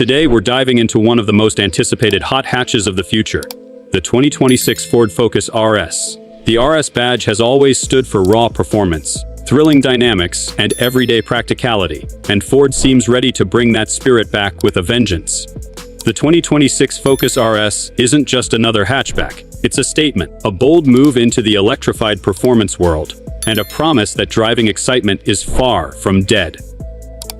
Today, we're diving into one of the most anticipated hot hatches of the future, the 2026 Ford Focus RS. The RS badge has always stood for raw performance, thrilling dynamics, and everyday practicality, and Ford seems ready to bring that spirit back with a vengeance. The 2026 Focus RS isn't just another hatchback. It's a statement, a bold move into the electrified performance world, and a promise that driving excitement is far from dead.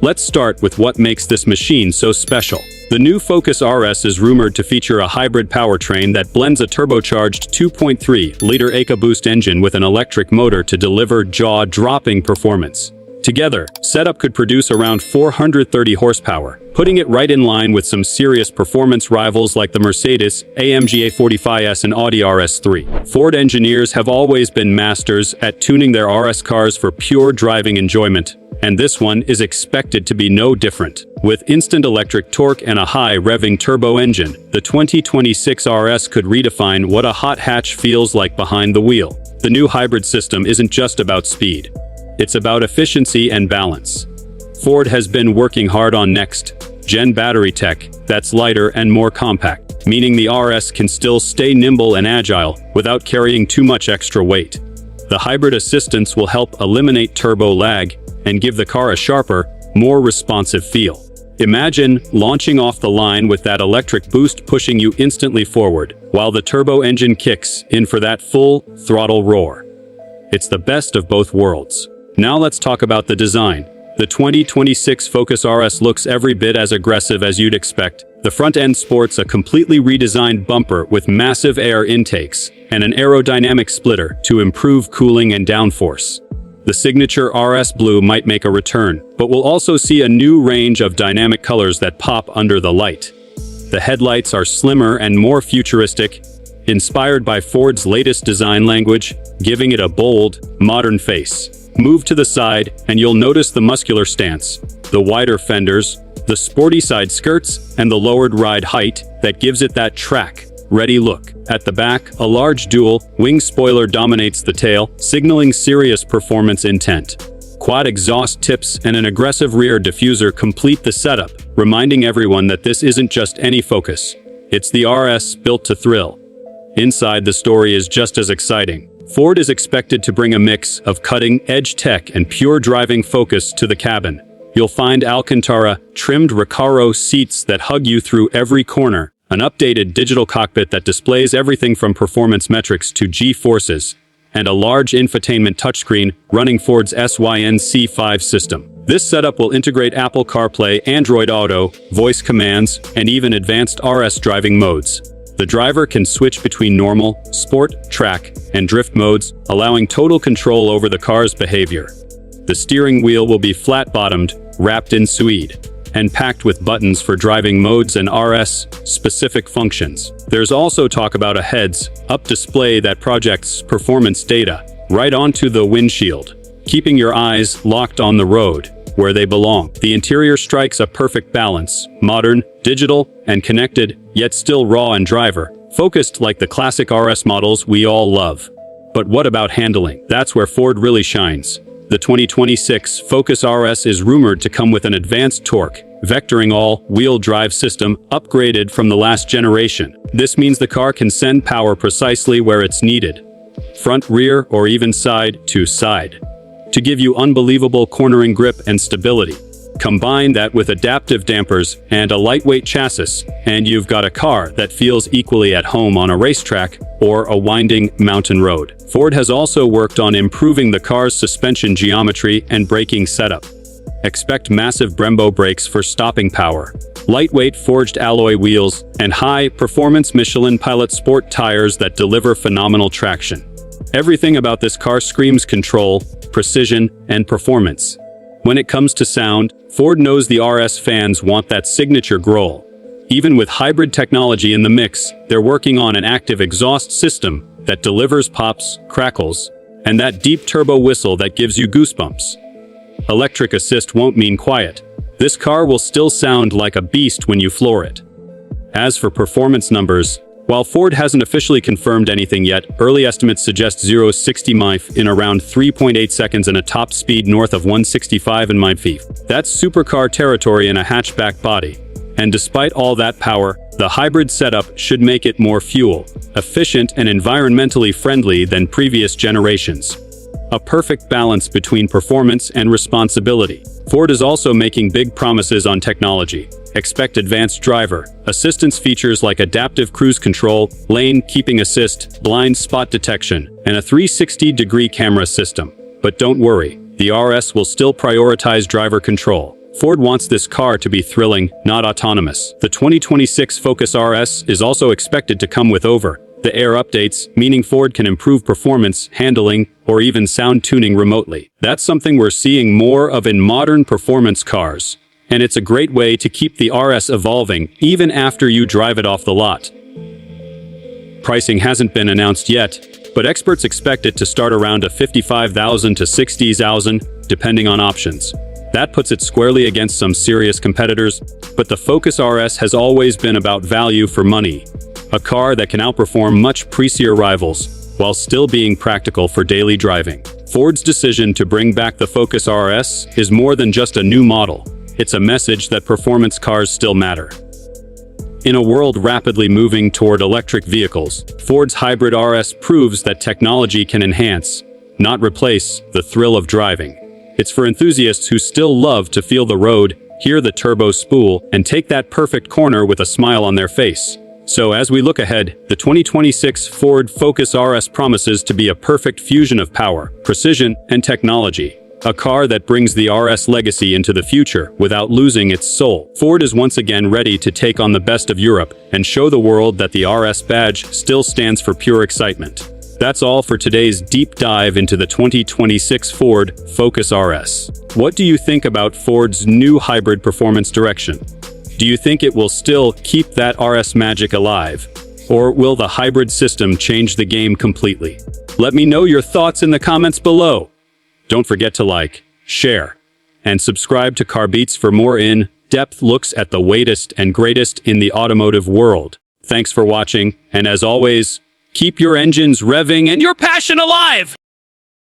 Let's start with what makes this machine so special. The new Focus RS is rumored to feature a hybrid powertrain that blends a turbocharged 2.3-liter EcoBoost engine with an electric motor to deliver jaw-dropping performance. Together, setup could produce around 430 horsepower, putting it right in line with some serious performance rivals like the Mercedes-AMG A45 S and Audi RS3. Ford engineers have always been masters at tuning their RS cars for pure driving enjoyment, and this one is expected to be no different. With instant electric torque and a high-revving turbo engine, the 2026 RS could redefine what a hot hatch feels like behind the wheel. The new hybrid system isn't just about speed. It's about efficiency and balance. Ford has been working hard on next-gen battery tech that's lighter and more compact, meaning the RS can still stay nimble and agile without carrying too much extra weight. The hybrid assistance will help eliminate turbo lag and give the car a sharper, more responsive feel. Imagine launching off the line with that electric boost pushing you instantly forward, while the turbo engine kicks in for that full throttle roar. It's the best of both worlds. Now let's talk about the design. The 2026 Focus RS looks every bit as aggressive as you'd expect. The front end sports a completely redesigned bumper with massive air intakes and an aerodynamic splitter to improve cooling and downforce. The signature RS blue might make a return, but we'll also see a new range of dynamic colors that pop under the light. The headlights are slimmer and more futuristic, inspired by Ford's latest design language, giving it a bold, modern face. Move to the side, and you'll notice the muscular stance, the wider fenders, the sporty side skirts, and the lowered ride height that gives it that track-ready look. At the back, a large dual-wing spoiler dominates the tail, signaling serious performance intent. Quad exhaust tips and an aggressive rear diffuser complete the setup, reminding everyone that this isn't just any Focus. It's the RS built to thrill. Inside, the story is just as exciting. Ford is expected to bring a mix of cutting-edge tech and pure driving focus to the cabin. You'll find Alcantara-trimmed Recaro seats that hug you through every corner, an updated digital cockpit that displays everything from performance metrics to G-forces, and a large infotainment touchscreen running Ford's SYNC5 system. This setup will integrate Apple CarPlay, Android Auto, voice commands, and even advanced RS driving modes. The driver can switch between normal, sport, track, and drift modes, allowing total control over the car's behavior. The steering wheel will be flat-bottomed, wrapped in suede, and packed with buttons for driving modes and RS-specific functions. There's also talk about a heads-up display that projects performance data right onto the windshield, keeping your eyes locked on the road, where they belong. The interior strikes a perfect balance, modern, digital, and connected, yet still raw and driver-focused like the classic RS models we all love. But what about handling? That's where Ford really shines. The 2026 Focus RS is rumored to come with an advanced torque, vectoring all-wheel drive system upgraded from the last generation. This means the car can send power precisely where it's needed, front, rear, or even side to side, to give you unbelievable cornering grip and stability. Combine that with adaptive dampers and a lightweight chassis, and you've got a car that feels equally at home on a racetrack or a winding mountain road. Ford has also worked on improving the car's suspension geometry and braking setup. Expect massive Brembo brakes for stopping power, lightweight forged alloy wheels, and high-performance Michelin Pilot Sport tires that deliver phenomenal traction. Everything about this car screams control, precision, and performance. When it comes to sound, Ford knows the RS fans want that signature growl. Even with hybrid technology in the mix, they're working on an active exhaust system that delivers pops, crackles, and that deep turbo whistle that gives you goosebumps. Electric assist won't mean quiet. This car will still sound like a beast when you floor it. As for performance numbers, while Ford hasn't officially confirmed anything yet, early estimates suggest 0-60 mph in around 3.8 seconds and a top speed north of 165 mph. That's supercar territory in a hatchback body. And despite all that power, the hybrid setup should make it more fuel efficient and environmentally friendly than previous generations. A perfect balance between performance and responsibility. Ford is also making big promises on technology. Expect advanced driver assistance features like adaptive cruise control, lane keeping assist, blind spot detection, and a 360-degree camera system. But don't worry, the RS will still prioritize driver control. Ford wants this car to be thrilling, not autonomous. The 2026 Focus RS is also expected to come with over-the-air updates, meaning Ford can improve performance, handling, or even sound tuning remotely. That's something we're seeing more of in modern performance cars. And it's a great way to keep the RS evolving, even after you drive it off the lot. Pricing hasn't been announced yet, but experts expect it to start around $55,000 to $60,000, depending on options. That puts it squarely against some serious competitors, but the Focus RS has always been about value for money. A car that can outperform much pricier rivals, while still being practical for daily driving. Ford's decision to bring back the Focus RS is more than just a new model. It's a message that performance cars still matter. In a world rapidly moving toward electric vehicles, Ford's hybrid RS proves that technology can enhance, not replace, the thrill of driving. It's for enthusiasts who still love to feel the road, hear the turbo spool, and take that perfect corner with a smile on their face. So as we look ahead, the 2026 Ford Focus RS promises to be a perfect fusion of power, precision, and technology. A car that brings the RS legacy into the future without losing its soul. Ford is once again ready to take on the best of Europe and show the world that the RS badge still stands for pure excitement. That's all for today's deep dive into the 2026 Ford Focus RS. What do you think about Ford's new hybrid performance direction? Do you think it will still keep that RS magic alive? Or will the hybrid system change the game completely? Let me know your thoughts in the comments below. Don't forget to like, share, and subscribe to CarBeats for more in-depth looks at the latest and greatest in the automotive world. Thanks for watching, and as always, keep your engines revving and your passion alive!